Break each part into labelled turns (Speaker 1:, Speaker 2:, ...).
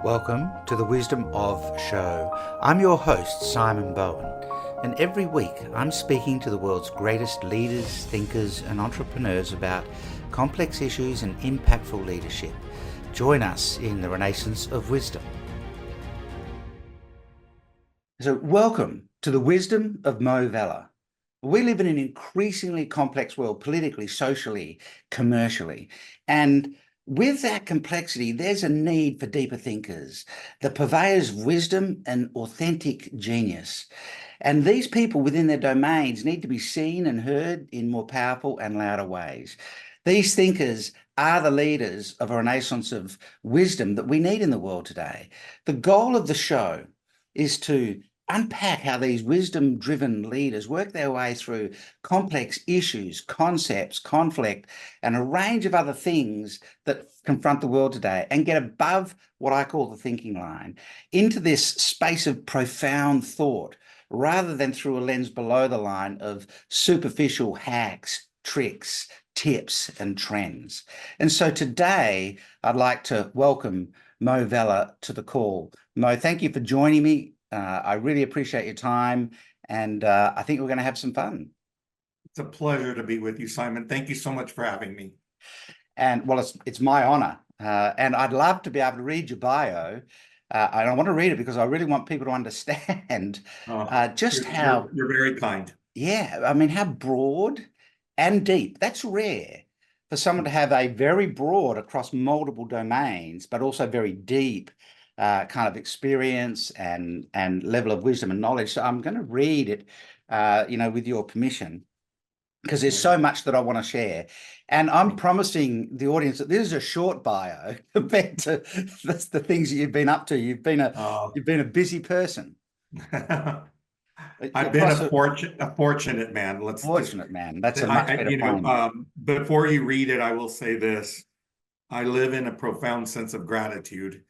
Speaker 1: Welcome to the Wisdom of Show. I'm your host, Simon Bowen, and every week I'm speaking to the world's greatest leaders, thinkers, and entrepreneurs about complex issues and impactful leadership. Join us in the Renaissance of Wisdom. So, welcome to the Wisdom of Moe Vela. We live in an increasingly complex world, politically, socially, commercially, and with that complexity, there's a need for deeper thinkers, the purveyors of wisdom and authentic genius. And these people within their domains need to be seen and heard in more powerful and louder ways. These thinkers are the leaders of a renaissance of wisdom that we need in the world today. The goal of the show is to unpack how these wisdom-driven leaders work their way through complex issues, concepts, conflict, and a range of other things that confront the world today, and get above what I call the thinking line into this space of profound thought, rather than through a lens below the line of superficial hacks, tricks, tips, and trends. And so today, I'd like to welcome Moe Vela to the call. Moe, thank you for joining me. I really appreciate your time, and I think we're going to have some fun.
Speaker 2: It's a pleasure to be with you, Simon. Thank you so much for having me.
Speaker 1: And well, it's my honor, and I'd love to be able to read your bio, and I want to read it because I really want people to understand just how
Speaker 2: you're very kind.
Speaker 1: Yeah, I mean, how broad and deep. That's rare for someone to have a very broad across multiple domains, but also very deep kind of experience and level of wisdom and knowledge. So I'm going to read it, with your permission, because there's so much that I want to share. And I'm promising the audience that this is a short bio compared to the things that you've been up to. You've been a busy person.
Speaker 2: I've been a fortunate man.
Speaker 1: Fortunate man. That's a much better point.
Speaker 2: Before you read it, I will say this. I live in a profound sense of gratitude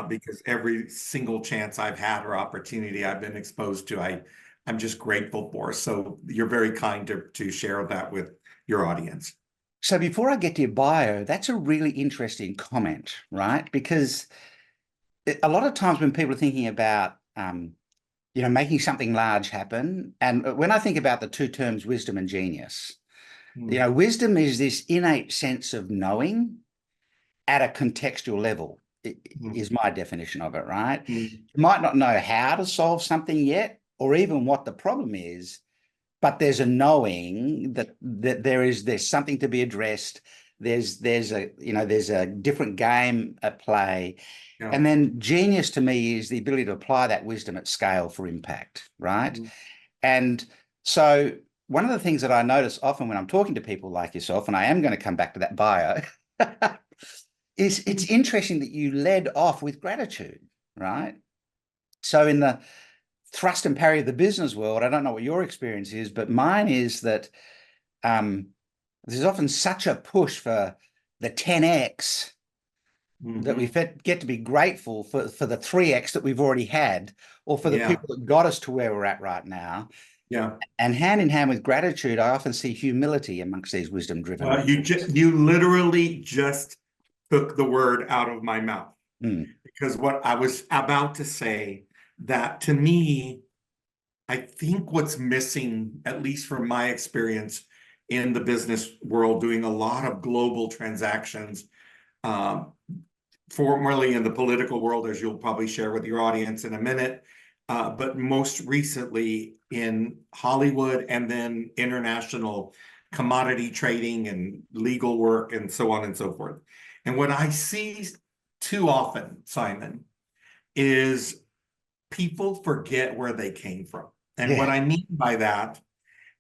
Speaker 2: because every single chance I've had or opportunity I've been exposed to, I'm just grateful for. So you're very kind to share that with your audience.
Speaker 1: So before I get to your bio, that's a really interesting comment, right? Because a lot of times when people are thinking about, making something large happen, and when I think about the two terms, wisdom and genius, wisdom is this innate sense of knowing at a contextual level, is my definition of it, right? You might not know how to solve something yet, or even what the problem is, but there's a knowing that there's something to be addressed. There's a different game at play. Yeah. And then genius to me is the ability to apply that wisdom at scale for impact, right? And so one of the things that I notice often when I'm talking to people like yourself, and I am going to come back to that bio, is it's interesting that you led off with gratitude, right? So in the thrust and parry of the business world, I don't know what your experience is, but mine is that there's often such a push for the 10x that we get to be grateful for the 3x that we've already had, or for the people that got us to where we're at right now. Yeah. And hand in hand with gratitude, I often see humility amongst these wisdom-driven.
Speaker 2: Well, you literally just took the word out of my mouth, because what I was about to say, that to me, I think what's missing, at least from my experience in the business world, doing a lot of global transactions, formerly in the political world, as you'll probably share with your audience in a minute, but most recently in Hollywood, and then international commodity trading and legal work and so on and so forth. And what I see too often, Simon, is people forget where they came from. And what I mean by that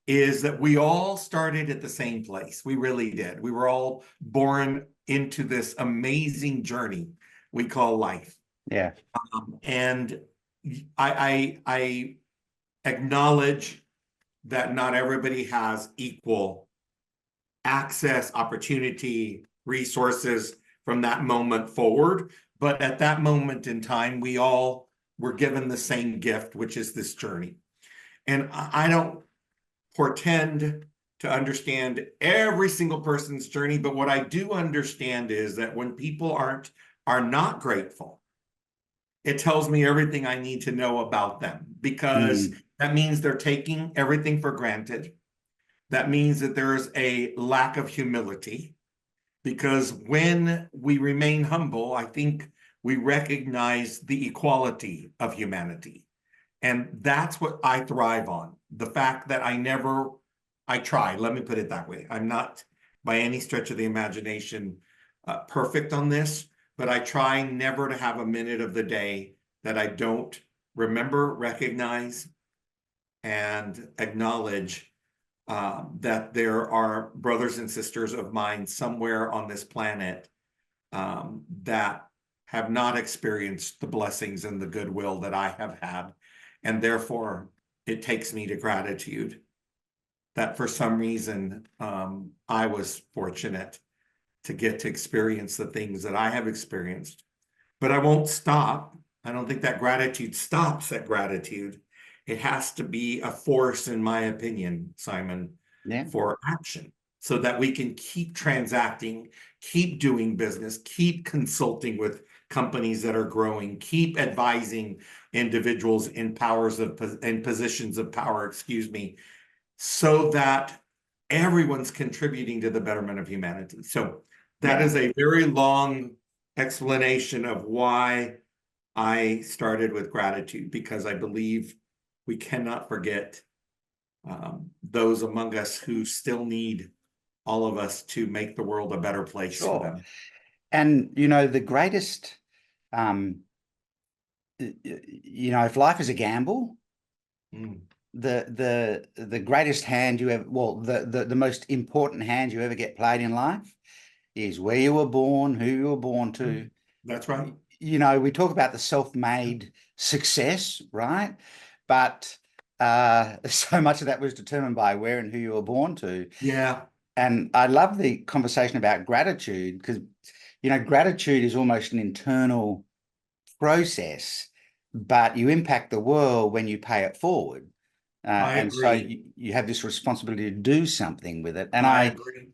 Speaker 2: is that we all started at the same place. We really did. We were all born into this amazing journey we call life.
Speaker 1: Yeah.
Speaker 2: And I acknowledge that not everybody has equal access, opportunity, resources from that moment forward. But at that moment in time, we all were given the same gift, which is this journey. And I don't pretend to understand every single person's journey, but what I do understand is that when people are not grateful, it tells me everything I need to know about them, because
Speaker 1: Mm,
Speaker 2: that means they're taking everything for granted. That means that there's a lack of humility, because when we remain humble, I think we recognize the equality of humanity. And that's what I thrive on. The fact that I try, let me put it that way. I'm not by any stretch of the imagination perfect on this, but I try never to have a minute of the day that I don't remember, recognize, and acknowledge that there are brothers and sisters of mine somewhere on this planet that have not experienced the blessings and the goodwill that I have had. And therefore, it takes me to gratitude that for some reason I was fortunate to get to experience the things that I have experienced. But I won't stop. I don't think that gratitude stops at gratitude. It has to be a force, in my opinion, Simon,
Speaker 1: yeah,
Speaker 2: for action so that we can keep transacting, keep doing business, keep consulting with companies that are growing, keep advising individuals in positions of power, excuse me, so that everyone's contributing to the betterment of humanity. So that
Speaker 1: yeah.
Speaker 2: is a very long explanation of why I started with gratitude, because I believe we cannot forget those among us who still need all of us to make the world a better place for
Speaker 1: Sure.
Speaker 2: them.
Speaker 1: And the greatest, um, if life is a gamble,
Speaker 2: Mm.
Speaker 1: the greatest hand you ever, well, the most important hand you ever get played in life is where you were born, who you were born to.
Speaker 2: That's right.
Speaker 1: We talk about the self-made success, right? But so much of that was determined by where and who you were born to.
Speaker 2: Yeah,
Speaker 1: And I love the conversation about gratitude, because gratitude is almost an internal process, but you impact the world when you pay it forward.
Speaker 2: I
Speaker 1: And so
Speaker 2: agree.
Speaker 1: you have this responsibility to do something with it. And
Speaker 2: I
Speaker 1: I,
Speaker 2: agree.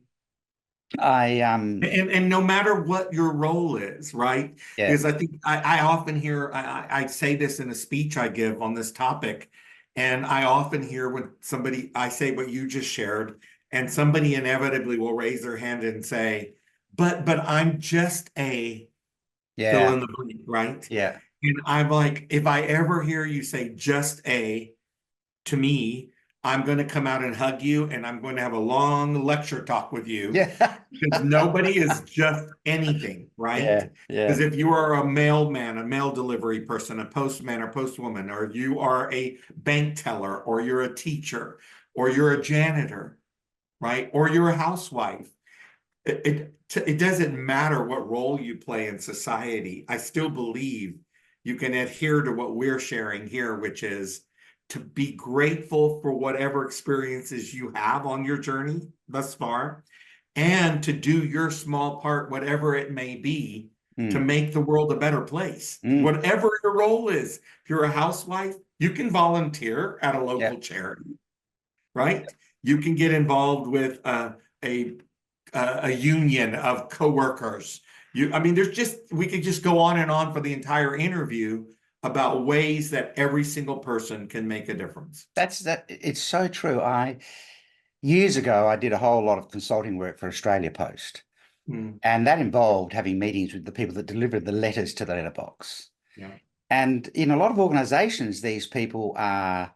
Speaker 1: I,
Speaker 2: And no matter what your role is, right?
Speaker 1: yeah,
Speaker 2: Because I think I often hear, I say this in a speech I give on this topic, and I often hear when somebody, I say what you just shared, and somebody inevitably will raise their hand and say, but I'm just a fill
Speaker 1: yeah,
Speaker 2: in the blank, right?
Speaker 1: yeah,
Speaker 2: And I'm like, if I ever hear you say just a, to me, I'm going to come out and hug you, and I'm going to have a long lecture talk with you,
Speaker 1: yeah,
Speaker 2: because nobody is just anything, right?
Speaker 1: yeah, yeah,
Speaker 2: Because if you are a mailman, a mail delivery person, a postman or postwoman, or you are a bank teller, or you're a teacher, or you're a janitor, right? Or you're a housewife. It doesn't matter what role you play in society. I still believe you can adhere to what we're sharing here, which is to be grateful for whatever experiences you have on your journey thus far, and to do your small part, whatever it may be, to
Speaker 1: mm,
Speaker 2: make the world a better place.
Speaker 1: mm,
Speaker 2: Whatever your role is, if you're a housewife, you can volunteer at a
Speaker 1: yeah,
Speaker 2: local charity, right? You can get involved with a a union of coworkers. I mean, we could just go on and on for the entire interview about ways that every single person can make a difference.
Speaker 1: that. It's so true. Years ago, I did a whole lot of consulting work for Australia Post,
Speaker 2: Mm,
Speaker 1: and that involved having meetings with the people that delivered the letters to the letterbox.
Speaker 2: yeah,
Speaker 1: And in a lot of organizations, these people are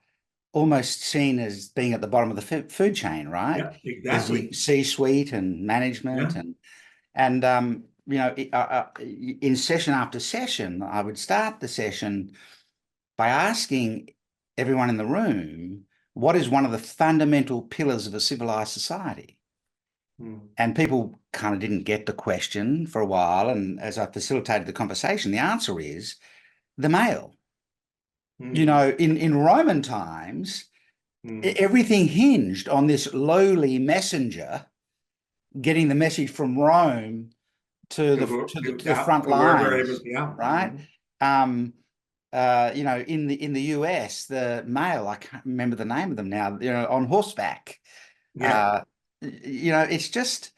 Speaker 1: almost seen as being at the bottom of the food chain, right?
Speaker 2: yeah,
Speaker 1: There's the
Speaker 2: exactly.
Speaker 1: C-suite and management,
Speaker 2: Yeah.
Speaker 1: and in session after session, I would start the session by asking everyone in the room, what is one of the fundamental pillars of a civilized society?
Speaker 2: Mm,
Speaker 1: And people kind of didn't get the question for a while. And as I facilitated the conversation, the answer is the mail.
Speaker 2: mm,
Speaker 1: In Roman times,
Speaker 2: mm.
Speaker 1: everything hinged on this lowly messenger getting the message from Rome to the front
Speaker 2: To wherever it was,
Speaker 1: lines,
Speaker 2: yeah.
Speaker 1: right? Um, in the US, the mail, I can't remember the name of them now, on horseback.
Speaker 2: Yeah.
Speaker 1: It's just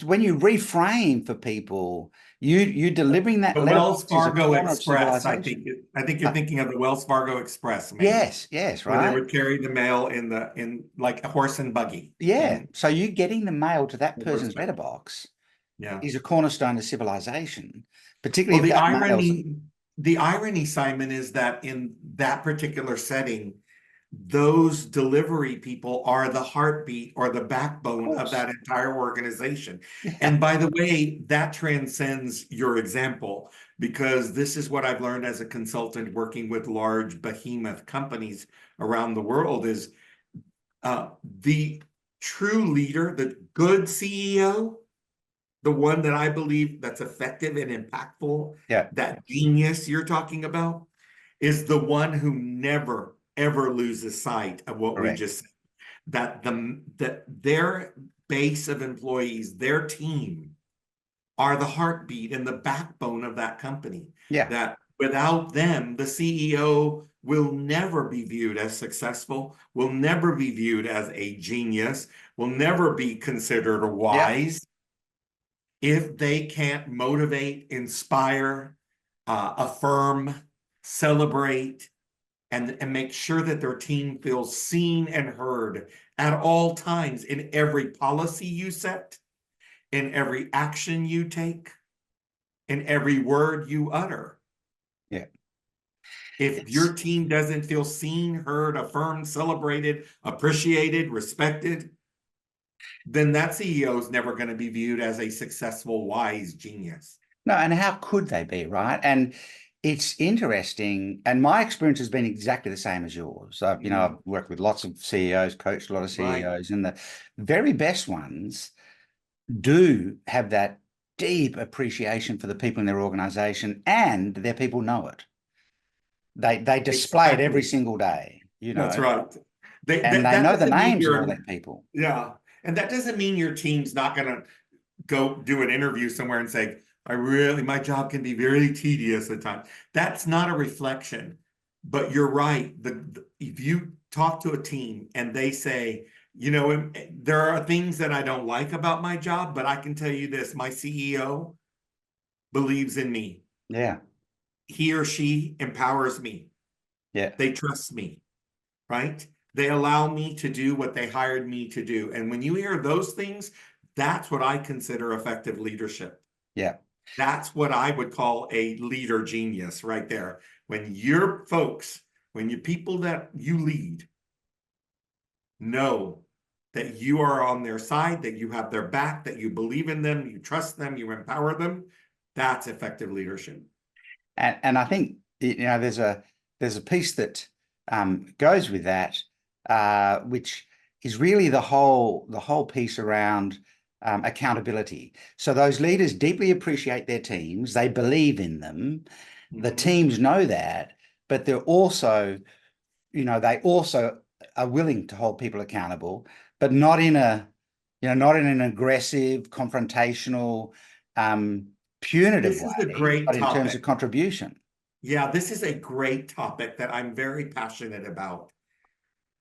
Speaker 1: when you reframe for people, You delivering that
Speaker 2: The Wells
Speaker 1: letterbox is a
Speaker 2: Fargo
Speaker 1: corner of
Speaker 2: Express,
Speaker 1: civilization.
Speaker 2: I think you're
Speaker 1: Uh,
Speaker 2: thinking of the Wells Fargo Express, maybe,
Speaker 1: yes, yes,
Speaker 2: where they
Speaker 1: right.
Speaker 2: would carry the mail in like a horse and buggy
Speaker 1: Yeah.
Speaker 2: in
Speaker 1: So you getting the mail to that person's
Speaker 2: horseback.
Speaker 1: letterbox
Speaker 2: Yeah.
Speaker 1: is a cornerstone of civilization, particularly
Speaker 2: Well,
Speaker 1: if that mail's
Speaker 2: the irony, Simon, is that in that particular setting, those delivery people are the heartbeat or the
Speaker 1: of
Speaker 2: backbone of
Speaker 1: course.
Speaker 2: that entire organization.
Speaker 1: Yeah.
Speaker 2: And by the way, that transcends your example, because this is what I've learned as a consultant working with large behemoth companies around the world is the true leader, the good CEO, the one that I believe that's effective and impactful,
Speaker 1: Yeah.
Speaker 2: that genius you're talking about, is the one who never ever loses sight of what we
Speaker 1: Correct.
Speaker 2: just said. That their base of employees, their team, are the heartbeat and the backbone of that company.
Speaker 1: Yeah.
Speaker 2: That without them, the CEO will never be viewed as successful, will never be viewed as a genius, will never be considered
Speaker 1: Yeah.
Speaker 2: wise if they can't motivate, inspire, affirm, celebrate, and make sure that their team feels seen and heard at all times in every policy you set, in every action you take, in every word you utter.
Speaker 1: Yeah.
Speaker 2: If
Speaker 1: It's
Speaker 2: your team doesn't feel seen, heard, affirmed, celebrated, appreciated, respected, then that CEO is never going to be viewed as a successful, wise genius.
Speaker 1: no, and how could they be, right? And it's interesting, and my experience has been exactly the same as yours. I've worked with lots of CEOs, coached a lot of
Speaker 2: Right.
Speaker 1: CEOs, and the very best ones do have that deep appreciation for the people in their organization, and their people know it. They display it every
Speaker 2: Exactly.
Speaker 1: single day,
Speaker 2: That's right.
Speaker 1: and they
Speaker 2: That
Speaker 1: know the
Speaker 2: doesn't mean
Speaker 1: names of all
Speaker 2: you're,
Speaker 1: their people.
Speaker 2: yeah. And that doesn't mean your team's not going to go do an interview somewhere and say, my job can be very tedious at times. That's not a reflection. But you're right. If you talk to a team and they say, there are things that I don't like about my job, but I can tell you this, my CEO believes in me.
Speaker 1: Yeah,
Speaker 2: He or she empowers me.
Speaker 1: yeah,
Speaker 2: They trust me, right? They allow me to do what they hired me to do. And when you hear those things, that's what I consider effective leadership.
Speaker 1: yeah.
Speaker 2: That's what I would call a leader genius right there. When your folks, when you people that you lead know that you are on their side, that you have their back, that you believe in them, you trust them, you empower them, that's effective leadership.
Speaker 1: And I think there's a piece that goes with that, which is really the whole piece around accountability. So those leaders deeply appreciate their teams. They believe in them. The
Speaker 2: Mhm.
Speaker 1: teams know that, but they also are willing to hold people accountable, but not in an aggressive, confrontational, punitive
Speaker 2: This is a
Speaker 1: way,
Speaker 2: great
Speaker 1: but in terms of
Speaker 2: topic.
Speaker 1: contribution.
Speaker 2: Yeah, this is a great topic that I'm very passionate about.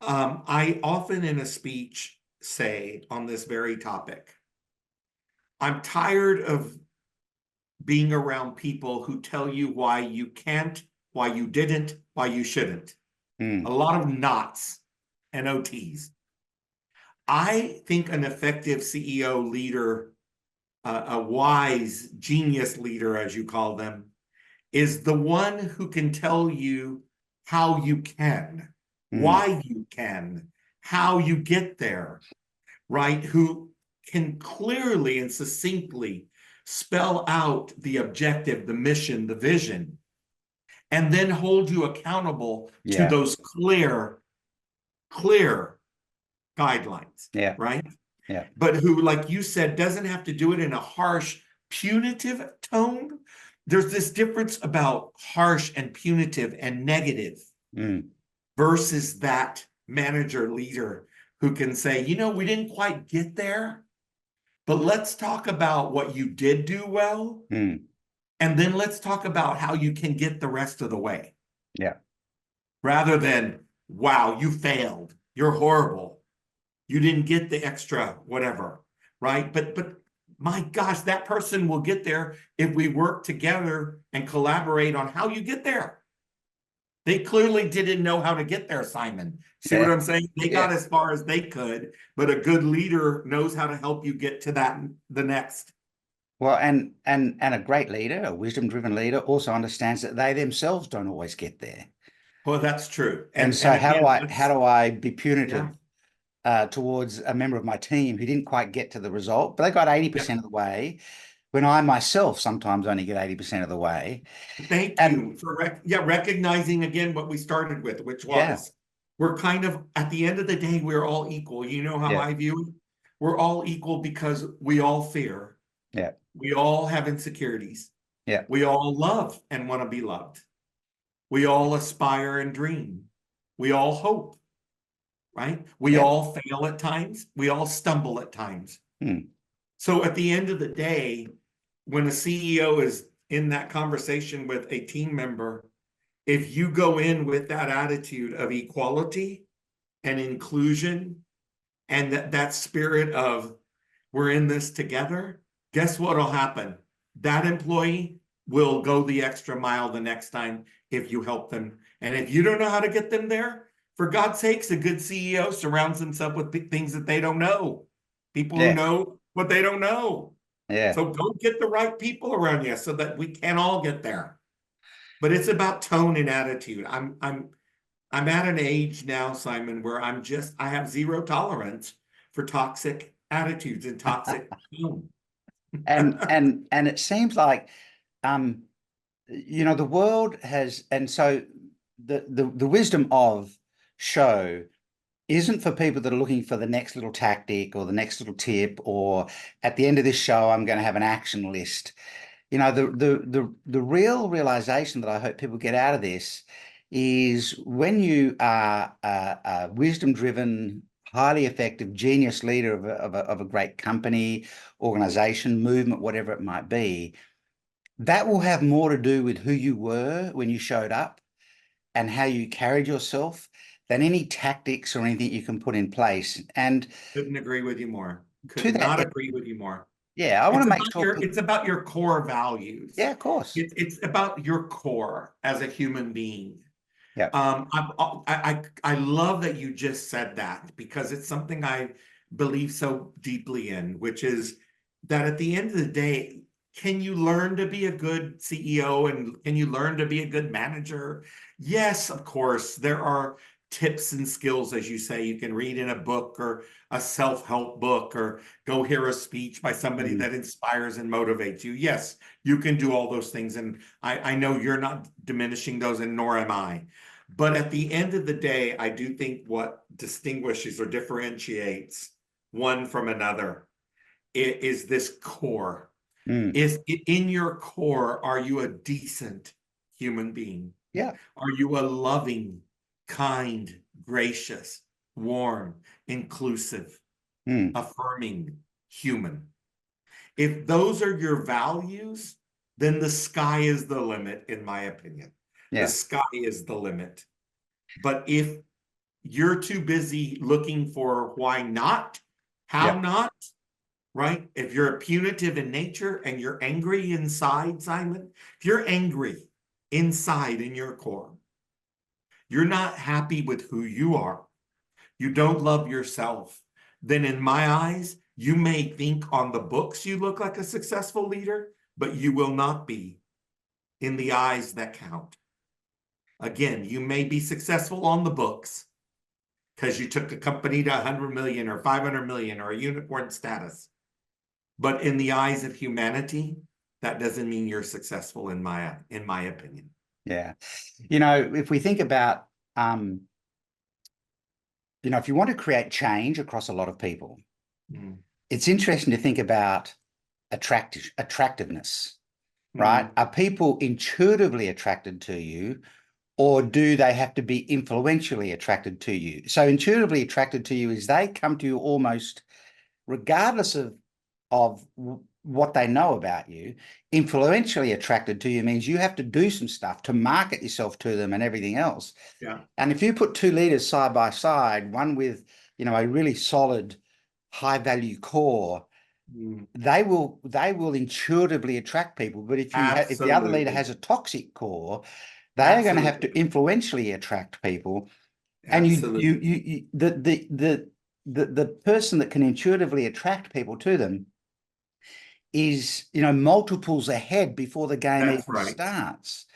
Speaker 2: I often in a speech say on this very topic, I'm tired of being around people who tell you why you can't, why you didn't, why you shouldn't. A
Speaker 1: Mm,
Speaker 2: lot of knots and OTs. I think an effective CEO leader, a wise genius leader, as you call them, is the one who can tell you how you can,
Speaker 1: mm,
Speaker 2: why you can, how you get there, right? Who can clearly and succinctly spell out the objective, the mission, the vision, and then hold you accountable to
Speaker 1: yeah,
Speaker 2: those clear guidelines,
Speaker 1: yeah,
Speaker 2: right?
Speaker 1: yeah.
Speaker 2: But who, like you said, doesn't have to do it in a harsh, punitive tone. There's this difference about harsh and punitive and negative
Speaker 1: Mm,
Speaker 2: versus that manager leader who can say, we didn't quite get there, but let's talk about what you did do well.
Speaker 1: mm,
Speaker 2: And then let's talk about how you can get the rest of the way
Speaker 1: yeah,
Speaker 2: rather than, wow, you failed. You're horrible. You didn't get the extra whatever, right? But My gosh, that person will get there if we work together and collaborate on how you get there. They clearly didn't know how to get there, Simon. See what
Speaker 1: Yeah.
Speaker 2: I'm saying? They
Speaker 1: Yeah.
Speaker 2: got as far as they could, but a good leader knows how to help you get to that the next.
Speaker 1: Well, and a great leader, a wisdom-driven leader, also understands that they themselves don't always get there.
Speaker 2: Well, that's true.
Speaker 1: And
Speaker 2: And
Speaker 1: so
Speaker 2: again,
Speaker 1: how
Speaker 2: that's
Speaker 1: do I be
Speaker 2: yeah.
Speaker 1: punitive towards a member of my team who didn't quite get to the result, but they got 80%
Speaker 2: Yep.
Speaker 1: of the way, when I myself sometimes only get 80% of the way.
Speaker 2: Thank
Speaker 1: And
Speaker 2: you for recognizing again what we started with, which
Speaker 1: yeah,
Speaker 2: was we're kind of at the end of the day, we're all equal. You know how
Speaker 1: yeah,
Speaker 2: I view it? We're all equal because we all fear.
Speaker 1: yeah,
Speaker 2: We all have insecurities.
Speaker 1: yeah,
Speaker 2: We all love and want to be loved. We all aspire and dream. We all hope, right? We
Speaker 1: yeah.
Speaker 2: all fail at times. We all stumble at times.
Speaker 1: Hmm.
Speaker 2: So at the end of the day, when a CEO is in that conversation with a team member, if you go in with that attitude of equality and inclusion and that spirit of we're in this together, guess what will happen? That employee will go the extra mile the next time if you help them. And if you don't know how to get them there, for God's sakes, a good CEO surrounds himself with things that they don't know, people who
Speaker 1: Yeah,
Speaker 2: know what they don't know.
Speaker 1: yeah.
Speaker 2: So go get the right people around you so that we can all get there. But it's about tone and attitude. I'm at an age now, Simon, where I have zero tolerance for toxic attitudes and toxic tone.
Speaker 1: And it seems like um the world has, and so the wisdom of show isn't for people that are looking for the next little tactic or the next little tip, or at the end of this show I'm going to have an action list. The real realization that I hope people get out of this is when you are a wisdom-driven, highly effective, genius leader of a great company, organization, movement, whatever it might be, that will have more to do with who you were when you showed up and how you carried yourself than any tactics or anything you can put in place. And
Speaker 2: Couldn't agree with you more.
Speaker 1: to
Speaker 2: Could
Speaker 1: that,
Speaker 2: not agree with you more.
Speaker 1: yeah, I want to make sure
Speaker 2: It's about your core values.
Speaker 1: yeah, of course.
Speaker 2: It's about your core as a human being.
Speaker 1: Yeah.
Speaker 2: I love that you just said that because it's something I believe so deeply in, which is that at the end of the day, can you learn to be a good CEO and can you learn to be a good manager? Yes, of course. There are tips and skills, as you say, you can read in a book or a self-help book or go hear a speech by somebody
Speaker 1: Mm.
Speaker 2: that inspires and motivates you. Yes, you can do all those things. And I know you're not diminishing those, and nor am I. But at the end of the day, I do think what distinguishes or differentiates one from another is this core.
Speaker 1: Mm.
Speaker 2: Is in your core, are you a decent human being?
Speaker 1: Yeah.
Speaker 2: Are you a loving, kind, gracious, warm, inclusive,
Speaker 1: Mm.
Speaker 2: affirming human? If those are your values, then the sky is the limit, in my opinion. The
Speaker 1: Yeah.
Speaker 2: sky is the limit. But if you're too busy looking for why not, how
Speaker 1: Yeah.
Speaker 2: not, right? If you're punitive in nature and you're angry inside, Simon, if you're angry inside in your core, you're not happy with who you are, you don't love yourself, then in my eyes, you may think on the books you look like a successful leader, but you will not be in the eyes that count. Again, you may be successful on the books because you took a company to 100 million or 500 million or a unicorn status. But in the eyes of humanity, that doesn't mean you're successful in my opinion.
Speaker 1: Yeah. If we think about, if you want to create change across a lot of people,
Speaker 2: Mm.
Speaker 1: it's interesting to think about attractiveness, right?
Speaker 2: Mm.
Speaker 1: Are people intuitively attracted to you, or do they have to be influentially attracted to you? So intuitively attracted to you is they come to you almost regardless of what they know about you. Influentially attracted to you means you have to do some stuff to market yourself to them and everything else.
Speaker 2: Yeah.
Speaker 1: And if you put two leaders side by side, one with, a really solid, high value core,
Speaker 2: Mm.
Speaker 1: they will intuitively attract people. But if the other leader
Speaker 2: Absolutely.
Speaker 1: has a toxic core, they are going to have to
Speaker 2: Absolutely.
Speaker 1: influentially attract people. And
Speaker 2: Absolutely.
Speaker 1: the person that can intuitively attract people to them is, multiples ahead before the game
Speaker 2: That's
Speaker 1: even
Speaker 2: right.
Speaker 1: starts.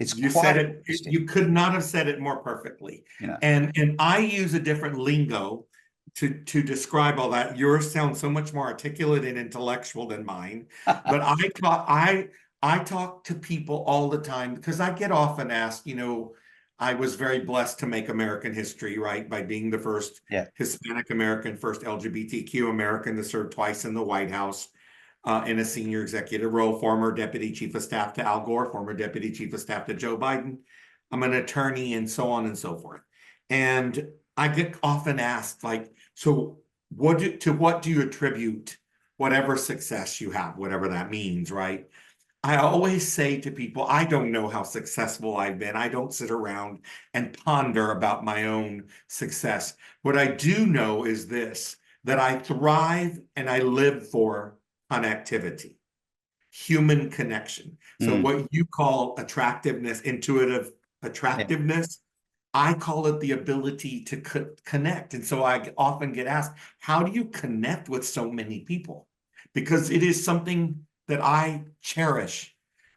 Speaker 1: It's
Speaker 2: You
Speaker 1: quite
Speaker 2: said it,
Speaker 1: interesting,
Speaker 2: you could not have said it more perfectly.
Speaker 1: you know.
Speaker 2: And I use a different lingo to describe all that. Yours sounds so much more articulate and intellectual than mine. But I talk to people all the time because I get often asked, I was very blessed to make American history, right, by being the first
Speaker 1: Yeah,
Speaker 2: Hispanic American, first LGBTQ American to serve twice in the White House in a senior executive role, former deputy chief of staff to Al Gore, former deputy chief of staff to Joe Biden. I'm an attorney and so on and so forth. And I get often asked, like, so to what do you attribute whatever success you have, whatever that means, right? I always say to people, I don't know how successful I've been. I don't sit around and ponder about my own success. What I do know is this, that I thrive and I live for connectivity, human connection. So
Speaker 1: mm,
Speaker 2: what you call attractiveness, intuitive
Speaker 1: yeah,
Speaker 2: attractiveness, I call it the ability to connect. And so I often get asked, how do you connect with so many people? Because it is something that I cherish.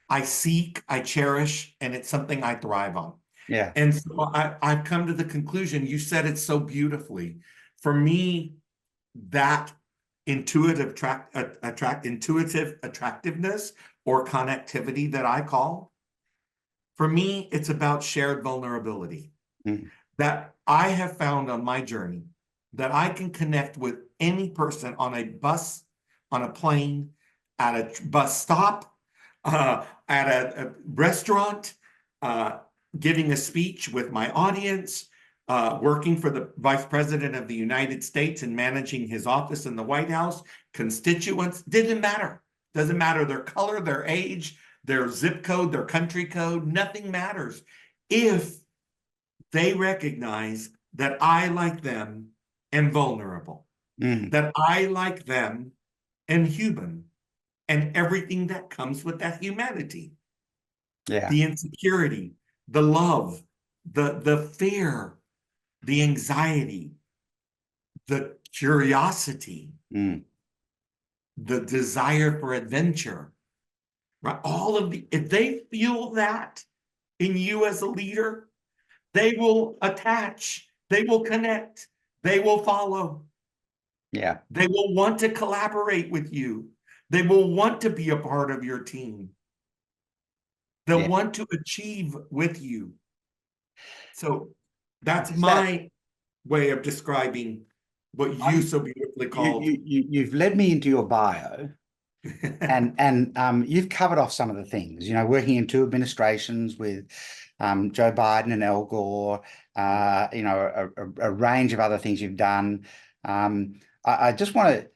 Speaker 2: I seek, I cherish, and it's something I thrive on.
Speaker 1: yeah,
Speaker 2: And so I've come to the conclusion, you said it so beautifully. For me, that intuitive attractiveness or connectivity that I call, for me, it's about shared vulnerability
Speaker 1: mm,
Speaker 2: that I have found on my journey that I can connect with any person on a bus, on a plane, at a bus stop, at a restaurant, uh, giving a speech with my audience, working for the Vice President of the United States and managing his office in the White House, constituents, didn't matter. Doesn't matter their color, their age, their zip code, their country code, nothing matters. If they recognize that I, like them, am vulnerable,
Speaker 1: mm,
Speaker 2: that I, like them, am human, and everything that comes with that humanity,
Speaker 1: yeah,
Speaker 2: the insecurity, the love, the fear, the anxiety, the curiosity,
Speaker 1: mm,
Speaker 2: the desire for adventure, right? All of if they feel that in you as a leader, they will attach, they will connect, they will follow.
Speaker 1: yeah,
Speaker 2: They will want to collaborate with you. They will want to be a part of your team. They'll
Speaker 1: yeah.
Speaker 2: want to achieve with you. So that's
Speaker 1: Because that
Speaker 2: my way of describing what you
Speaker 1: I'm
Speaker 2: so beautifully
Speaker 1: you
Speaker 2: called.
Speaker 1: you you you've led me into your bio, and you've covered off some of the things, working in two administrations with Joe Biden and Al Gore, a range of other things you've done. I just want to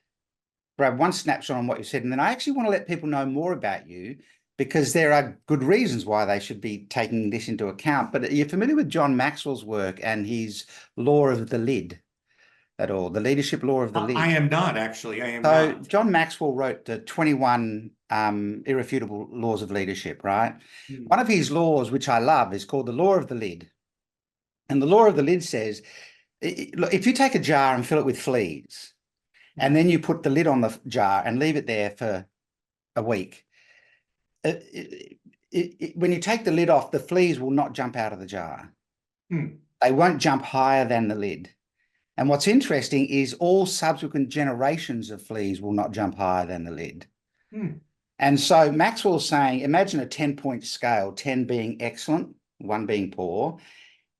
Speaker 1: grab one snapshot on what you said, and then I actually want to let people know more about you because there are good reasons why they should be taking this into account. But you're familiar with John Maxwell's work and his law of the lid at all, the leadership law of the
Speaker 2: I
Speaker 1: lid?
Speaker 2: am not, actually. I am
Speaker 1: So
Speaker 2: not.
Speaker 1: John Maxwell wrote the 21 irrefutable laws of leadership, right?
Speaker 2: Hmm.
Speaker 1: One of his laws, which I love, is called the law of the lid. And the law of the lid says, look, if you take a jar and fill it with fleas, and then you put the lid on the jar and leave it there for a week, when you take the lid off, the fleas will not jump out of the jar.
Speaker 2: Hmm.
Speaker 1: They won't jump higher than the lid. And what's interesting is all subsequent generations of fleas will not jump higher than the lid.
Speaker 2: Hmm.
Speaker 1: And so Maxwell's saying, imagine a 10-point scale, 10 being excellent, 1 being poor,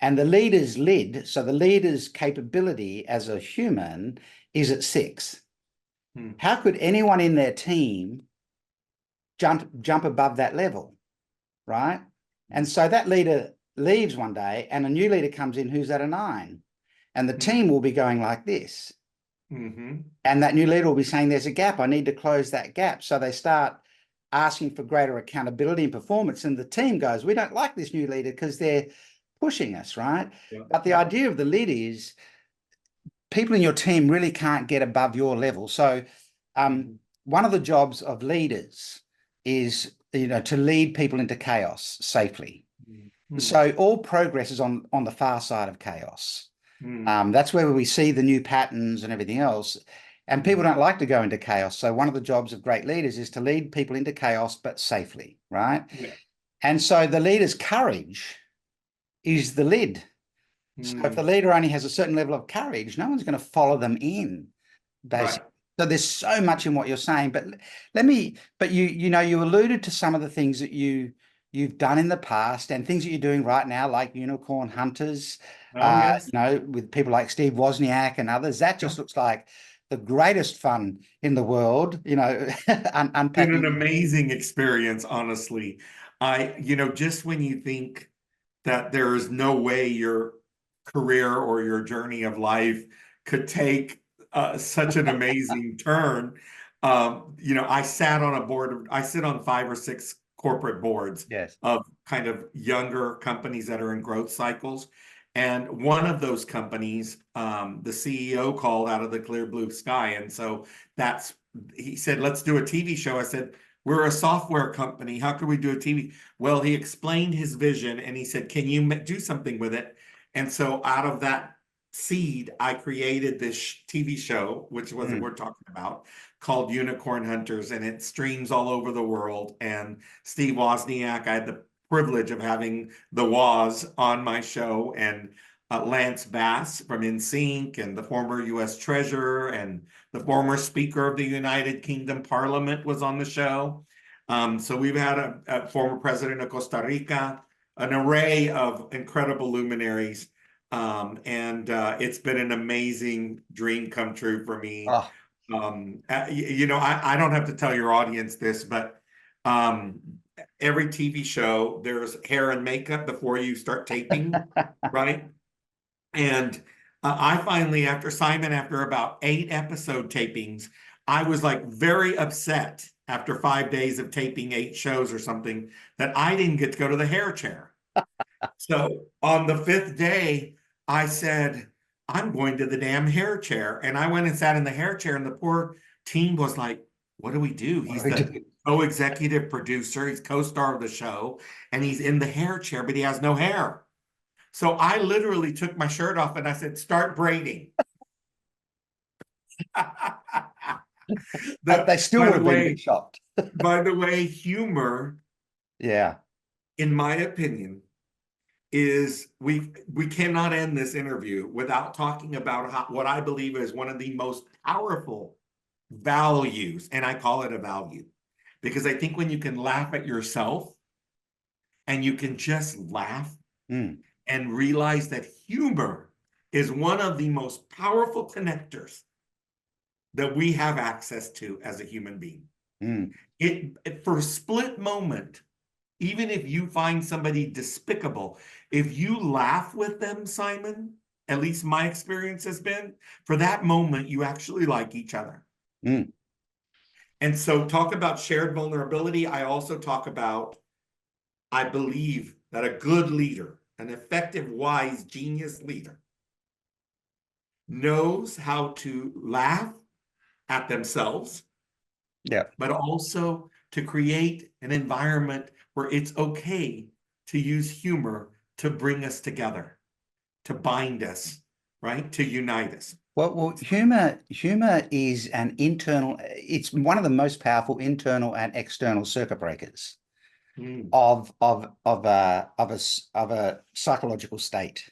Speaker 1: and the leader's lid, so the leader's capability as a human is at 6.
Speaker 2: Hmm.
Speaker 1: How could anyone in their team jump above that level, right? And so that leader leaves one day and a new leader comes in who's at a 9. And the
Speaker 2: Hmm.
Speaker 1: team will be going like this.
Speaker 2: Hmm.
Speaker 1: And that new leader will be saying, there's a gap. I need to close that gap. So they start asking for greater accountability and performance. And the team goes, we don't like this new leader because they're pushing us, right?
Speaker 2: Yeah.
Speaker 1: But the
Speaker 2: Yeah.
Speaker 1: idea of the lid is people in your team really can't get above your level. So
Speaker 2: Mhm.
Speaker 1: one of the jobs of leaders is, to lead people into chaos safely.
Speaker 2: Mm,
Speaker 1: So all progress is on the far side of chaos.
Speaker 2: mm,
Speaker 1: That's where we see the new patterns and everything else. And people
Speaker 2: mm.
Speaker 1: don't like to go into chaos. So one of the jobs of great leaders is to lead people into chaos, but safely, right?
Speaker 2: Yeah.
Speaker 1: And so the leader's courage is the lid. So if the
Speaker 2: Mm,
Speaker 1: leader only has a certain level of courage, no one's going to follow them in,
Speaker 2: right.
Speaker 1: basically. So there's so much in what you're saying, but you alluded to some of the things that you've done in the past and things that you're doing right now, like unicorn hunters,
Speaker 2: Oh, yes.
Speaker 1: with people like Steve Wozniak and others. That
Speaker 2: Yeah.
Speaker 1: just looks like the greatest fun in the world,
Speaker 2: Been an
Speaker 1: unpacking.
Speaker 2: amazing experience, honestly. Just when you think that there is no way your career or your journey of life could take such an amazing turn. I sit on 5 or 6 corporate boards
Speaker 1: Yes.
Speaker 2: of kind of younger companies that are in growth cycles. And one of those companies, the CEO called out of the clear blue sky. And so he said, let's do a TV show. I said, we're a software company. How can we do a TV? Well, he explained his vision and he said, can you do something with it? And so out of that seed, I created this TV show, which was what
Speaker 1: Mm.
Speaker 2: we're talking about, called Unicorn Hunters, and it streams all over the world. And Steve Wozniak, I had the privilege of having the Woz on my show, and Lance Bass from NSYNC, and the former U.S. Treasurer, and the former Speaker of the United Kingdom Parliament was on the show. So we've had a former president of Costa Rica, an array of incredible luminaries. And it's been an amazing dream come true for me.
Speaker 1: Oh.
Speaker 2: I don't have to tell your audience this, but um, every TV show, there's hair and makeup before you start taping, right? And I finally, after about 8 episode tapings, I was like very upset after 5 days of taping 8 shows or something that I didn't get to go to the hair chair. So on the 5th day, I said, I'm going to the damn hair chair. And I went and sat in the hair chair, and the poor team was like, what do we do?
Speaker 1: What do
Speaker 2: He's
Speaker 1: we
Speaker 2: the
Speaker 1: do?
Speaker 2: co-executive producer, he's co-star of the show, and he's in the hair chair, but he has no hair. So I literally took my shirt off and I said, start braiding.
Speaker 1: They still
Speaker 2: By
Speaker 1: would
Speaker 2: the
Speaker 1: have been a bit
Speaker 2: way,
Speaker 1: shocked.
Speaker 2: humor,
Speaker 1: Yeah.
Speaker 2: in my opinion, is we cannot end this interview without talking about what I believe is one of the most powerful values, and I call it a value, because I think when you can laugh at yourself and you can just laugh
Speaker 1: Mm.
Speaker 2: and realize that humor is one of the most powerful connectors that we have access to as a human being.
Speaker 1: Mm.
Speaker 2: For a split moment, even if you find somebody despicable, if you laugh with them, Simon, at least my experience has been, for that moment, you actually like each other.
Speaker 1: Mm.
Speaker 2: And so, talk about shared vulnerability. I also talk about, I believe that a good leader, an effective, wise, genius leader, knows how to laugh at themselves,
Speaker 1: Yeah.
Speaker 2: but also to create an environment where it's okay to use humor to bring us together, to bind us, right? To unite us.
Speaker 1: Well, humor is it's one of the most powerful internal and external circuit breakers
Speaker 2: Mm,
Speaker 1: of a psychological state.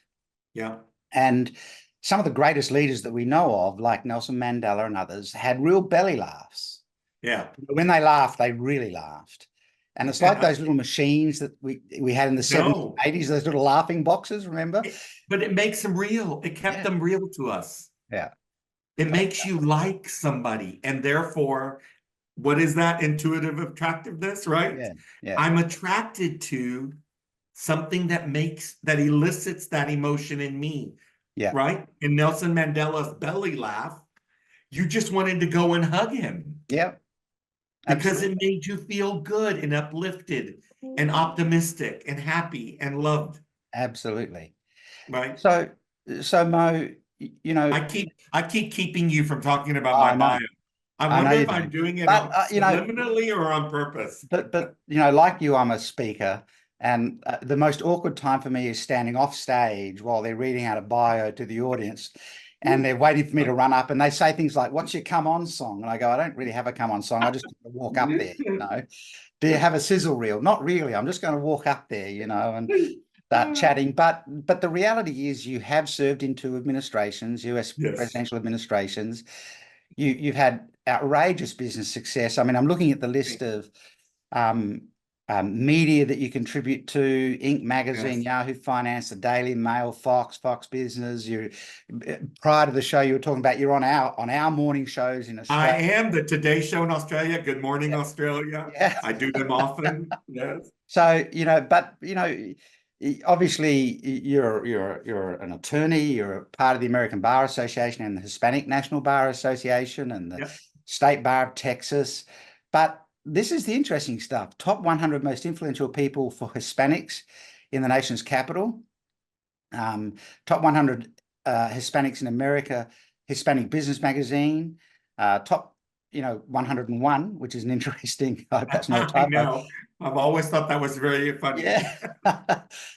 Speaker 2: yeah,
Speaker 1: And some of the greatest leaders that we know of, like Nelson Mandela and others, had real belly laughs.
Speaker 2: yeah.
Speaker 1: When they laughed, they really laughed. And it's like those little machines that we had in the 70s,
Speaker 2: No,
Speaker 1: 80s, those little laughing boxes, remember?
Speaker 2: but it makes them real. It kept
Speaker 1: Yeah.
Speaker 2: them real to us.
Speaker 1: Yeah.
Speaker 2: It makes you like somebody. And therefore, what is that intuitive attractiveness, right?
Speaker 1: Yeah. Yeah.
Speaker 2: I'm attracted to something that elicits that emotion in me,
Speaker 1: Yeah.
Speaker 2: right? In Nelson Mandela's belly laugh, you just wanted to go and hug him
Speaker 1: Yeah.
Speaker 2: because it
Speaker 1: Absolutely.
Speaker 2: made you feel good and uplifted and optimistic and happy and loved,
Speaker 1: Absolutely.
Speaker 2: right?
Speaker 1: So Mo, you know,
Speaker 2: I keep keeping you from talking about my
Speaker 1: I
Speaker 2: bio.
Speaker 1: know.
Speaker 2: I
Speaker 1: I know
Speaker 2: wonder
Speaker 1: you
Speaker 2: if I'm
Speaker 1: do.
Speaker 2: doing it
Speaker 1: But
Speaker 2: on subliminally or on purpose.
Speaker 1: but like you, I'm a speaker, and the most awkward time for me is standing off stage while they're reading out a bio to the audience, and they're waiting for me to run up, and they say things like, "What's your come on song?" And I go, "I don't really have a come on song. I just walk up there, you know. Do you have a sizzle reel? Not really. I'm just going to walk up there, you know, and start chatting." But the reality is, you have served in two administrations, U.S.
Speaker 2: Yes,
Speaker 1: presidential administrations. You've had outrageous business success. I mean, I'm looking at the list of um, media that you contribute to: Inc. magazine,
Speaker 2: yes.
Speaker 1: Yahoo Finance, the Daily Mail, Fox Business. You, prior to the show, you were talking about you're on our morning shows in
Speaker 2: I
Speaker 1: Australia.
Speaker 2: am the Today Show in Australia. Good morning,
Speaker 1: Yeah,
Speaker 2: Australia.
Speaker 1: yeah.
Speaker 2: I do them often. Yes.
Speaker 1: So, but obviously you're an attorney, you're a part of the American Bar Association and the Hispanic National Bar Association and the
Speaker 2: Yep.
Speaker 1: State Bar of Texas. But this is the interesting stuff. Top 100 most influential people for Hispanics in the nation's capital. Top 100 Hispanics in America, Hispanic Business Magazine. Top 101, which is an interesting, I hope that's not a
Speaker 2: I
Speaker 1: typo.
Speaker 2: know. I've always thought that was very funny.
Speaker 1: Yeah.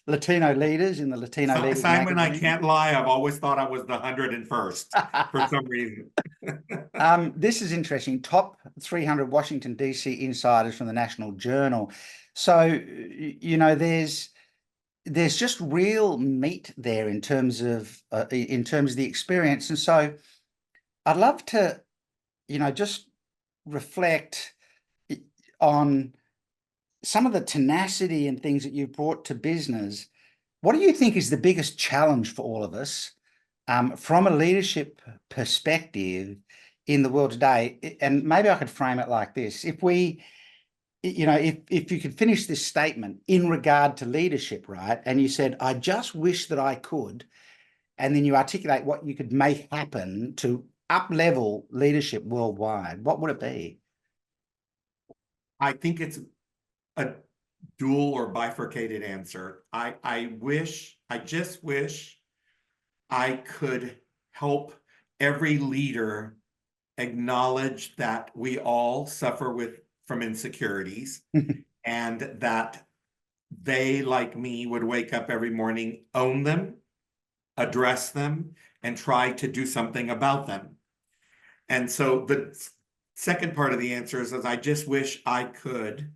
Speaker 1: Latino leaders in the Latino Leaders
Speaker 2: Simon, I
Speaker 1: magazine.
Speaker 2: can't lie. I've always thought I was the 101st for some reason.
Speaker 1: This is interesting. Top 300 Washington, D.C. insiders from the National Journal. So, there's just real meat there in terms of the experience. And so I'd love to, just reflect on some of the tenacity and things that you've brought to business. What do you think is the biggest challenge for all of us from a leadership perspective in the world today? And maybe I could frame it like this. If you could finish this statement in regard to leadership, right? And you said, I just wish that I could, and then you articulate what you could make happen to up-level leadership worldwide, what would it be?
Speaker 2: I think it's a dual or bifurcated answer. I just wish I could help every leader acknowledge that we all suffer from insecurities and that they, like me, would wake up every morning, own them, address them, and try to do something about them. And so the second part of the answer is I just wish I could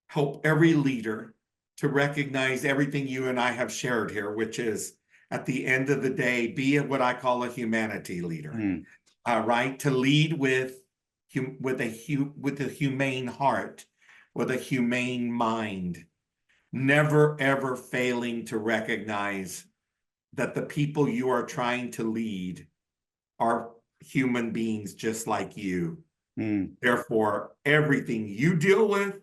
Speaker 2: help every leader to recognize everything you and I have shared here, which is at the end of the day, be what I call a humanity leader, right? To lead with a humane heart, with a humane mind, never ever failing to recognize that the people you are trying to lead are human beings just like you. Therefore, everything you deal with,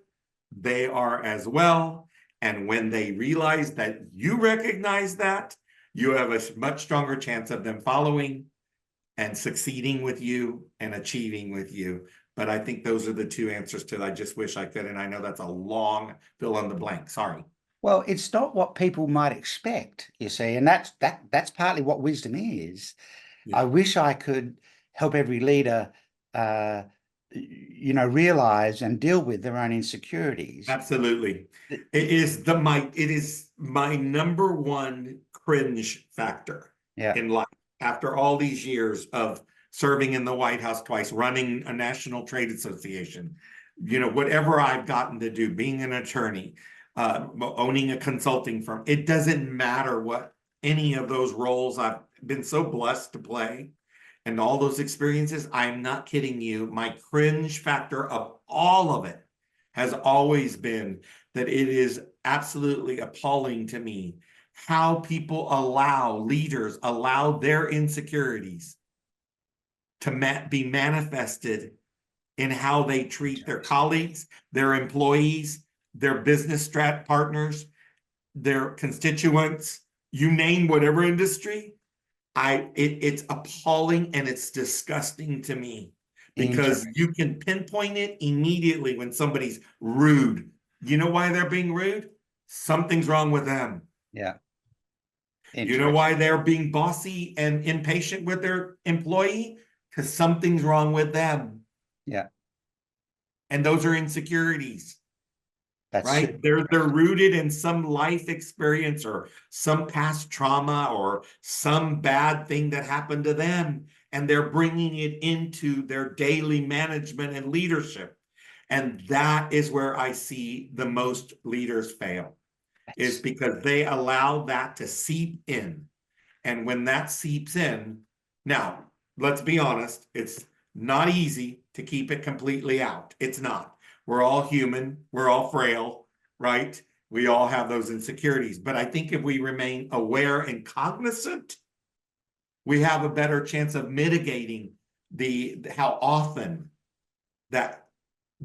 Speaker 2: they are as well. And when they realize that you recognize that, you have a much stronger chance of them following and succeeding with you and achieving with you. But I think those are the two answers to I just wish I could. And I know that's a long fill in the blank. Sorry.
Speaker 1: Well, it's not what people might expect, you see, and that's partly what wisdom is.
Speaker 2: Yeah.
Speaker 1: I wish I could help every leader, realize and deal with their own insecurities.
Speaker 2: Absolutely. It is my number one cringe factor
Speaker 1: Yeah.
Speaker 2: in life. After all these years of serving in the White House twice, running a national trade association, whatever I've gotten to do, being an attorney, owning a consulting firm, it doesn't matter what any of those roles I've been so blessed to play and all those experiences. I'm not kidding you. My cringe factor of all of it has always been that it is absolutely appalling to me how people leaders allow their insecurities to be manifested in how they treat their colleagues, their employees, their business partners, their constituents, you name whatever industry. It's appalling and it's disgusting to me because you can pinpoint it immediately when somebody's rude. You know why they're being rude? Something's wrong with them.
Speaker 1: Yeah.
Speaker 2: You know why they're being bossy and impatient with their employee? Because something's wrong with them.
Speaker 1: Yeah.
Speaker 2: And those are insecurities,
Speaker 1: That's super
Speaker 2: right? They're
Speaker 1: interesting.
Speaker 2: rooted in some life experience or some past trauma or some bad thing that happened to them. And they're bringing it into their daily management and leadership. And that is where I see the most leaders fail, is
Speaker 1: That's
Speaker 2: because they allow that to seep in. And when that seeps in, now, let's be honest, it's not easy to keep it completely out. It's not. We're all human, we're all frail, right? We all have those insecurities. But I think if we remain aware and cognizant, we have a better chance of mitigating the how often that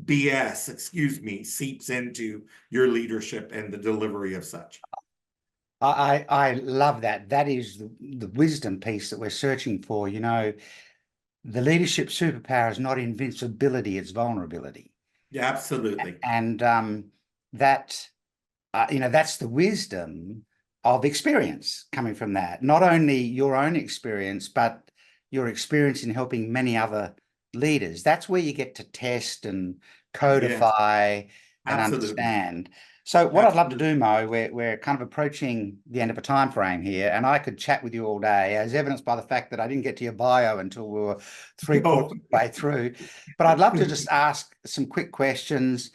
Speaker 2: BS, excuse me, seeps into your leadership and the delivery of such.
Speaker 1: I love that. That is the wisdom piece that we're searching for. The leadership superpower is not invincibility, it's vulnerability.
Speaker 2: Yeah, absolutely.
Speaker 1: And that that's the wisdom of experience coming from that. Not only your own experience, but your experience in helping many other leaders. That's where you get to test and
Speaker 2: Yes,
Speaker 1: codify and
Speaker 2: absolutely.
Speaker 1: understand. So what I'd love to
Speaker 2: Absolutely.
Speaker 1: do, Mo, we're kind of approaching the end of a time frame here, and I could chat with you all day, as evidenced by the fact that I didn't get to your bio until we were three-quarters
Speaker 2: Oh,
Speaker 1: of the way through. But I'd love to just ask some quick questions,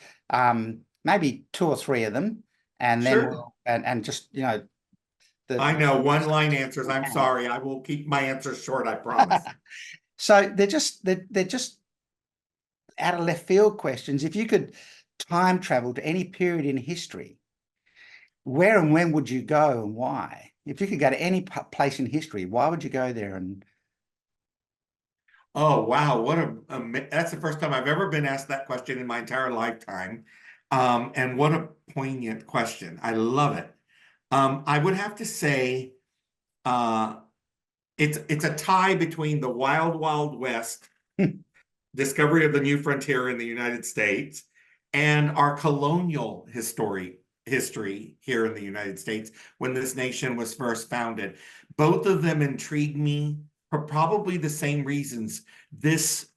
Speaker 1: maybe two or three of them, and then
Speaker 2: sure.
Speaker 1: we'll and just the
Speaker 2: I know one line answers. I'm sorry. I will keep my answers short, I promise.
Speaker 1: so they're just out of left field questions. If you could time travel to any period in history, where and when would you go and why? If you could go to any place in history, why would you go there? And
Speaker 2: Oh, wow. That's the first time I've ever been asked that question in my entire lifetime. And what a poignant question. I love it. I would have to say uh, it's a tie between the Wild Wild West, discovery of the new frontier in the United States, and our colonial history here in the United States when this nation was first founded. Both of them intrigue me for probably the same reasons. This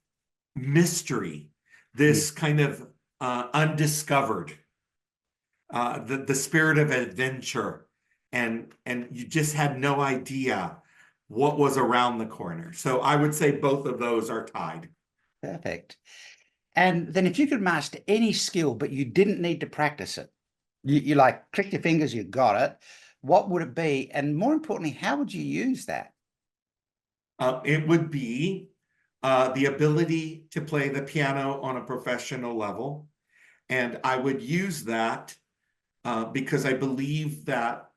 Speaker 2: mystery, this kind of undiscovered, the spirit of adventure, and you just had no idea what was around the corner. So I would say both of those are tied.
Speaker 1: perfect. And then if you could master any skill, but you didn't need to practice it, you like click your fingers, you got it. What would it be? And more importantly, how would you use that?
Speaker 2: It would be the ability to play the piano on a professional level. And I would use that because I believe that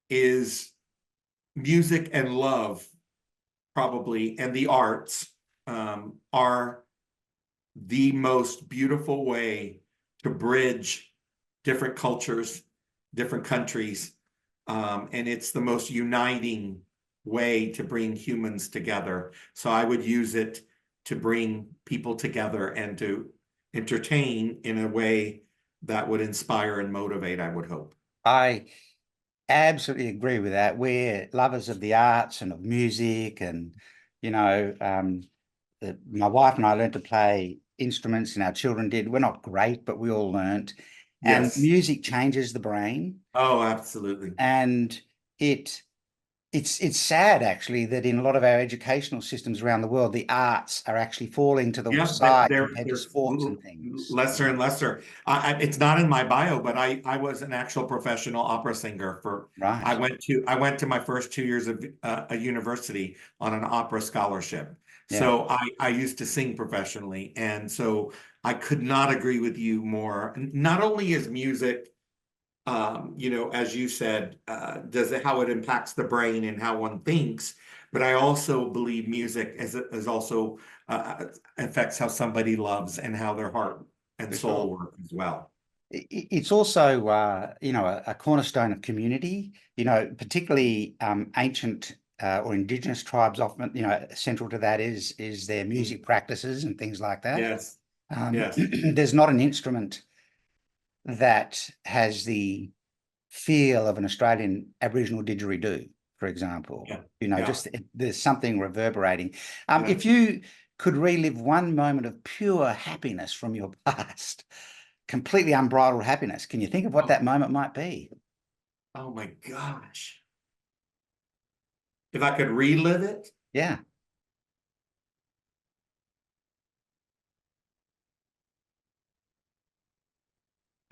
Speaker 2: is music and love, probably, and the arts are the most beautiful way to bridge different cultures, different countries. And it's the most uniting way to bring humans together. So I would use it to bring people together and to entertain in a way that would inspire and motivate, I would hope.
Speaker 1: I absolutely agree with that. We're lovers of the arts and of music, and you know, my wife and I learned to play instruments, and our children did. We're not great, but we all learned. And
Speaker 2: Yes.
Speaker 1: music changes the brain,
Speaker 2: Oh, absolutely.
Speaker 1: and it it's sad actually that in a lot of our educational systems around the world, the arts are actually falling to the
Speaker 2: Yeah,
Speaker 1: side compared to
Speaker 2: they're
Speaker 1: sports and things.
Speaker 2: lesser and lesser. It's not in my bio, but I was an actual professional opera singer for.
Speaker 1: Right.
Speaker 2: I went to my first 2 years of a university on an opera scholarship.
Speaker 1: Yeah.
Speaker 2: So I used to sing professionally, and so I could not agree with you more. Not only is music as you said, does it how it impacts the brain and how one thinks. But I also believe music is also affects how somebody loves and how their heart and
Speaker 1: For
Speaker 2: soul
Speaker 1: sure.
Speaker 2: work as well.
Speaker 1: It's also, a cornerstone of community, particularly ancient or indigenous tribes often, central to that is their
Speaker 2: Mm.
Speaker 1: music practices and things like that.
Speaker 2: Yes, yes,
Speaker 1: There's not an instrument that has the feel of an Australian Aboriginal didgeridoo, for example.
Speaker 2: yeah, yeah,
Speaker 1: There's something reverberating.
Speaker 2: yeah.
Speaker 1: If you could relive one moment of pure happiness from your past, completely unbridled happiness, can you think of what
Speaker 2: Oh,
Speaker 1: that moment might be?
Speaker 2: oh my gosh. If I could relive it,
Speaker 1: Yeah.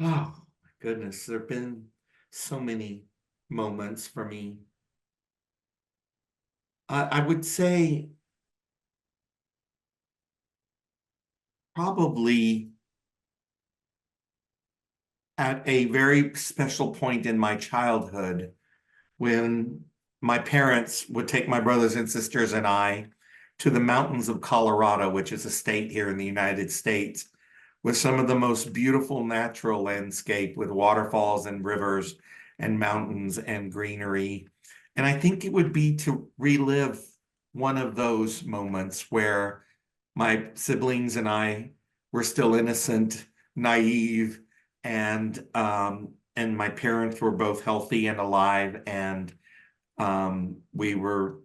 Speaker 2: oh my goodness, there have been so many moments for me. I would say probably at a very special point in my childhood when my parents would take my brothers and sisters and I to the mountains of Colorado, which is a state here in the United States, with some of the most beautiful natural landscape with waterfalls and rivers and mountains and greenery. And I think it would be to relive one of those moments where my siblings and I were still innocent, naive, and my parents were both healthy and alive, and we were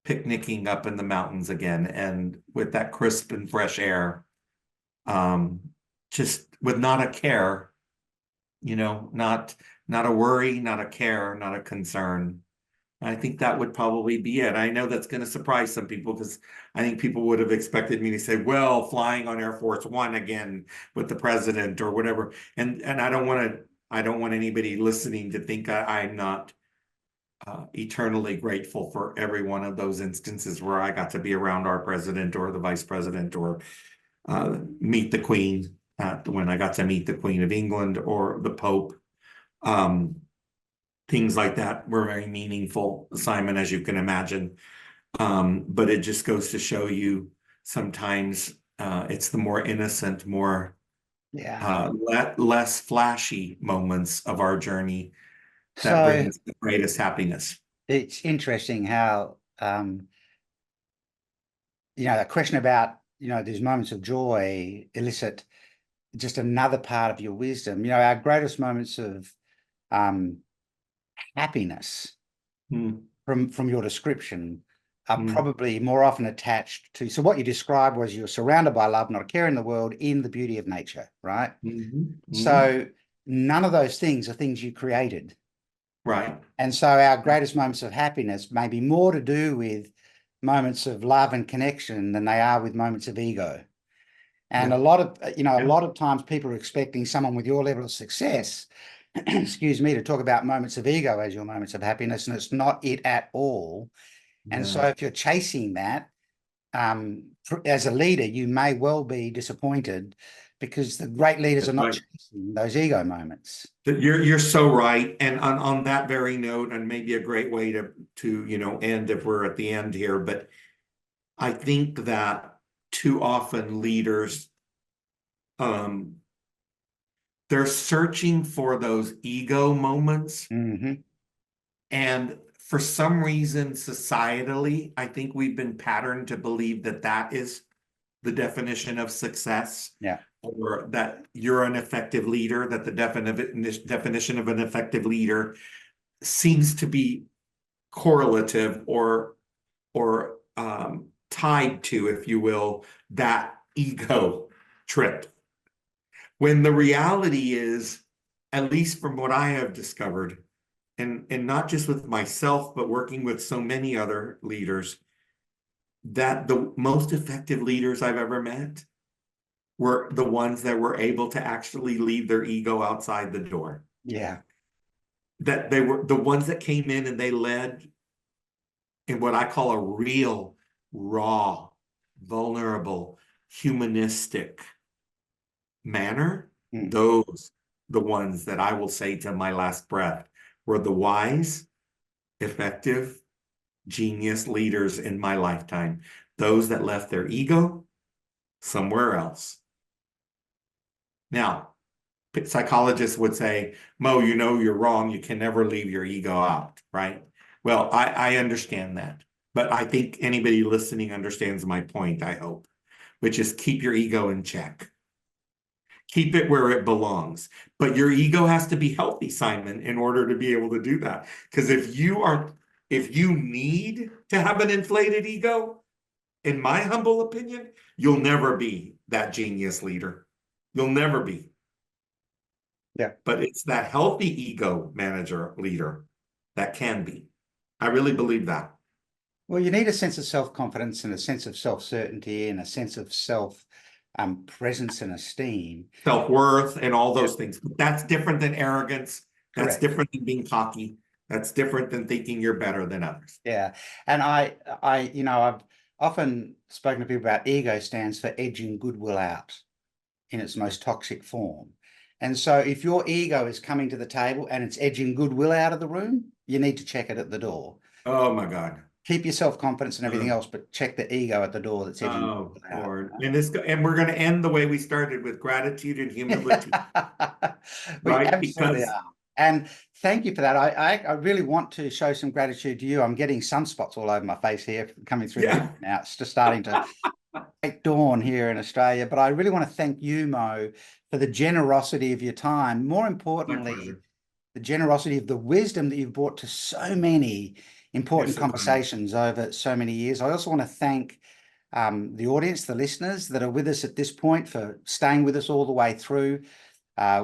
Speaker 2: picnicking up in the mountains again, and with that crisp and fresh air, um, just with not a care, not a worry, not a care, not a concern. I think that would probably be it. I know that's going to surprise some people because I think people would have expected me to say, well, flying on Air Force One again with the president or whatever. And I don't want anybody listening to think I'm not eternally grateful for every one of those instances where I got to be around our president or the vice president or meet the Queen when I got to meet the Queen of England or the Pope. Um, Things like that were very meaningful, Simon, as you can imagine. But it just goes to show you sometimes it's the more innocent, more
Speaker 1: Yeah.
Speaker 2: less flashy moments of our journey that
Speaker 1: So
Speaker 2: brings the greatest happiness.
Speaker 1: it's interesting how, a question about, these moments of joy elicit just another part of your wisdom. Our greatest moments of um, happiness
Speaker 2: Mm,
Speaker 1: from your description are
Speaker 2: mm,
Speaker 1: probably more often attached to. So what you described was you're surrounded by love, not a care in the world, in the beauty of nature, right?
Speaker 2: mhm, mhm.
Speaker 1: So none of those things are things you created.
Speaker 2: Right.
Speaker 1: And so our greatest moments of happiness may be more to do with moments of love and connection than they are with moments of ego. And
Speaker 2: Yeah.
Speaker 1: a
Speaker 2: Yeah.
Speaker 1: lot of times people are expecting someone with your level of success, excuse me, to talk about moments of ego as your moments of happiness, and it's not it at all. And so
Speaker 2: No.
Speaker 1: if you're chasing that, as a leader, you may well be disappointed because the great leaders are
Speaker 2: That's
Speaker 1: not
Speaker 2: right.
Speaker 1: chasing those ego moments.
Speaker 2: You're so right. And on that very note, and maybe a great way to end if we're at the end here, but I think that too often leaders um they're searching for those ego moments.
Speaker 1: Hmm.
Speaker 2: And for some reason, societally, I think we've been patterned to believe that that is the definition of success,
Speaker 1: Yeah.
Speaker 2: or that you're an effective leader, that the definition of an effective leader seems to be correlative or tied to, if you will, that ego trip. When the reality is, at least from what I have discovered, and not just with myself, but working with so many other leaders, that the most effective leaders I've ever met were the ones that were able to actually leave their ego outside the door.
Speaker 1: Yeah.
Speaker 2: That they were the ones that came in and they led in what I call a real, raw, vulnerable, humanistic manner.
Speaker 1: Mm.
Speaker 2: Those, the ones that I will say to my last breath, were the wise, effective, genius leaders in my lifetime. Those that left their ego somewhere else. Now, psychologists would say, Mo, you're wrong. You can never leave your ego out, right? Well, I understand that. But I think anybody listening understands my point, I hope, which is keep your ego in check. Keep it where it belongs. But your ego has to be healthy, Simon, in order to be able to do that. Because if you need to have an inflated ego, in my humble opinion, you'll never be that genius leader. You'll never be.
Speaker 1: Yeah.
Speaker 2: But it's that healthy ego manager leader that can be. I really believe that.
Speaker 1: Well, you need a sense of self-confidence and a sense of self-certainty and a sense of self presence and esteem.
Speaker 2: Self-worth and all
Speaker 1: Yeah.
Speaker 2: those things. But that's different than arrogance. That's
Speaker 1: Correct.
Speaker 2: different than being cocky. That's different than thinking you're better than others.
Speaker 1: Yeah. And I've often spoken to people about ego stands for edging goodwill out in its most toxic form. And so if your ego is coming to the table and it's edging goodwill out of the room, you need to check it at the door.
Speaker 2: Oh my God.
Speaker 1: Keep your self-confidence and everything
Speaker 2: Uh,
Speaker 1: else, but check the ego at the door that's edging
Speaker 2: oh
Speaker 1: goodwill out.
Speaker 2: Lord. And we're going to end the way we started with gratitude and humility,
Speaker 1: We
Speaker 2: right?
Speaker 1: absolutely
Speaker 2: Because
Speaker 1: are. And thank you for that. I really want to show some gratitude to you. I'm getting sunspots all over my face here coming through the
Speaker 2: yeah,
Speaker 1: window now. It's just starting to break dawn here in Australia. But I really want to thank you, Mo, for the generosity of your time. More
Speaker 2: my
Speaker 1: importantly,
Speaker 2: pleasure.
Speaker 1: the generosity of the wisdom that you've brought to so many
Speaker 2: You're
Speaker 1: important
Speaker 2: so kind.
Speaker 1: conversations over so many years. I also want to thank the audience, the listeners that are with us at this point for staying with us all the way through.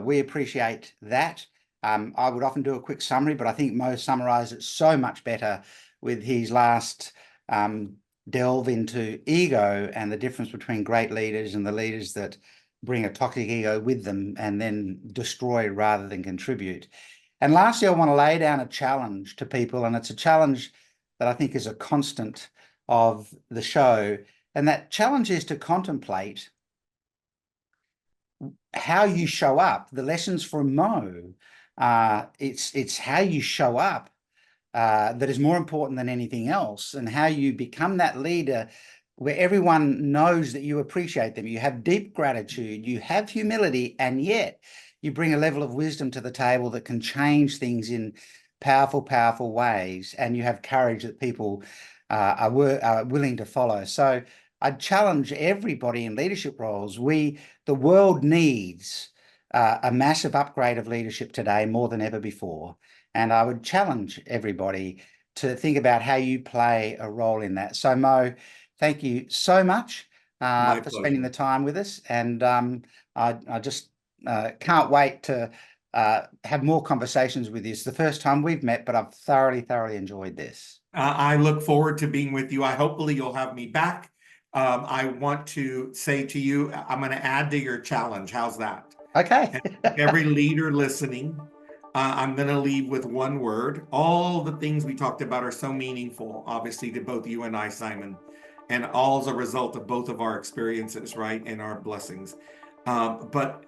Speaker 1: We appreciate that. I would often do a quick summary, but I think Mo summarized it so much better with his last delve into ego and the difference between great leaders and the leaders that bring a toxic ego with them and then destroy rather than contribute. And lastly, I want to lay down a challenge to people, and it's a challenge that I think is a constant of the show. And that challenge is to contemplate how you show up. The lessons from Mo, it's how you show up that is more important than anything else, and how you become that leader where everyone knows that you appreciate them. You have deep gratitude, you have humility, and yet you bring a level of wisdom to the table that can change things in powerful, powerful ways, and you have courage that people are willing to follow. So I challenge everybody in leadership roles. The world needs a massive upgrade of leadership today more than ever before. And I would challenge everybody to think about how you play a role in that. So, Mo, thank you so much
Speaker 2: My
Speaker 1: for spending
Speaker 2: pleasure.
Speaker 1: the time with us. And I just can't wait to have more conversations with you. It's the first time we've met, but I've thoroughly, thoroughly enjoyed this.
Speaker 2: I look forward to being with you. Hopefully you'll have me back. I want to say to you, I'm going to add to your challenge. How's that?
Speaker 1: Okay.
Speaker 2: And every leader listening, I'm going to leave with one word. All the things we talked about are so meaningful, obviously, to both you and I, Simon, and all as a result of both of our experiences, right, and our blessings. But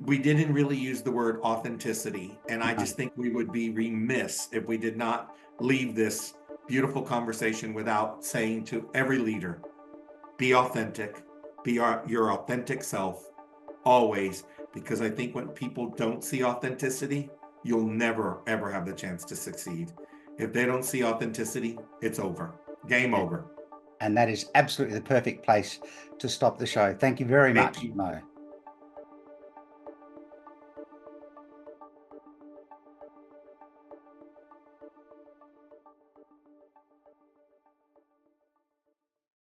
Speaker 2: we didn't really use the word authenticity, and I just think we would be remiss if we did not leave this beautiful conversation without saying to every leader, be authentic, your authentic self always, because I think when people don't see authenticity, you'll never, ever have the chance to succeed. If they don't see authenticity, it's over. Game over.
Speaker 1: And that is absolutely the perfect place to stop the show. Thank you very
Speaker 2: Thank
Speaker 1: much,
Speaker 2: you.
Speaker 1: Mo.